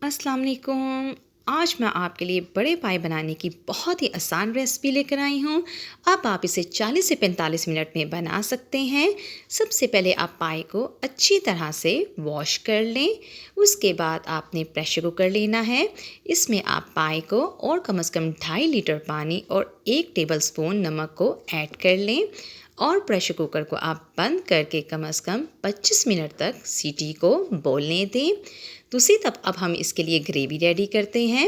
अस्सलाम वालेकुम। आज मैं आपके लिए बड़े पाए बनाने की बहुत ही आसान रेसिपी लेकर आई हूँ। अब आप इसे 40 से 45 मिनट में बना सकते हैं। सबसे पहले आप पाए को अच्छी तरह से वॉश कर लें। उसके बाद आपने प्रेशर कुकर लेना है। इसमें आप पाए को और कम से कम 2.5 लीटर पानी और 1 टेबलस्पून नमक को ऐड कर लें और प्रेशर कुकर को आप बंद करके कम से कम 25 मिनट तक सीटी को बोलने दें। दूसरी तरफ अब हम इसके लिए ग्रेवी रेडी करते हैं।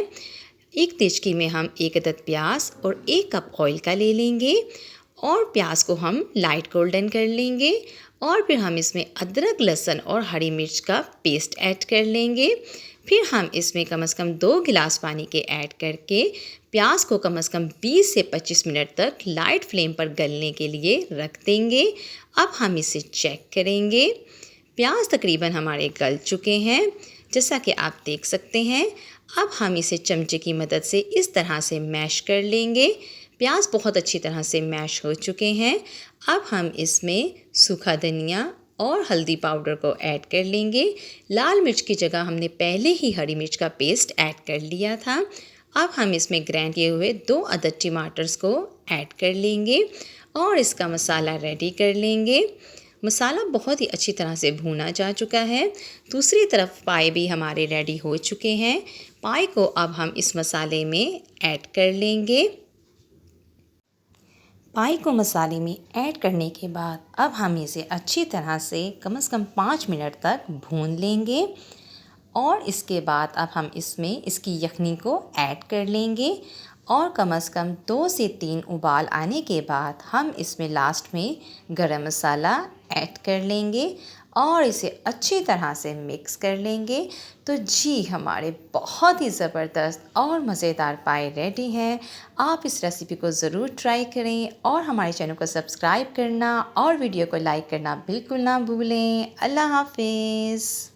एक देचकी में हम 1 अदद प्याज और 1 कप ऑयल का ले लेंगे और प्याज को हम लाइट गोल्डन कर लेंगे और फिर हम इसमें अदरक, लहसुन और हरी मिर्च का पेस्ट ऐड कर लेंगे। फिर हम इसमें कम से कम 2 गिलास पानी के ऐड करके प्याज को कम से कम 20 से 25 मिनट तक लाइट फ्लेम पर गलने के लिए रख देंगे। अब हम इसे चेक करेंगे। प्याज तकरीबन हमारे गल चुके हैं, जैसा कि आप देख सकते हैं। अब हम इसे चमचे की मदद से इस तरह से मैश कर लेंगे। प्याज बहुत अच्छी तरह से मैश हो चुके हैं। अब हम इसमें सूखा धनिया और हल्दी पाउडर को ऐड कर लेंगे। लाल मिर्च की जगह हमने पहले ही हरी मिर्च का पेस्ट ऐड कर लिया था। अब हम इसमें ग्राइंड किए हुए 2 अदद टमाटर्स को ऐड कर लेंगे और इसका मसाला रेडी कर लेंगे। मसाला बहुत ही अच्छी तरह से भुना जा चुका है। दूसरी तरफ पाए भी हमारे रेडी हो चुके हैं। पाए को अब हम इस मसाले में ऐड कर लेंगे। पाए को मसाले में ऐड करने के बाद अब हम इसे अच्छी तरह से कम 5 मिनट तक भून लेंगे और इसके बाद अब हम इसमें इसकी यखनी को ऐड कर लेंगे और कम से कम 2 से 3 उबाल आने के बाद हम इसमें लास्ट में गरम मसाला ऐड कर लेंगे और इसे अच्छी तरह से मिक्स कर लेंगे। तो जी, हमारे बहुत ही ज़बरदस्त और मज़ेदार पाए रेडी हैं। आप इस रेसिपी को ज़रूर ट्राई करें और हमारे चैनल को सब्सक्राइब करना और वीडियो को लाइक करना बिल्कुल ना भूलें। अल्लाह हाफ़िज़।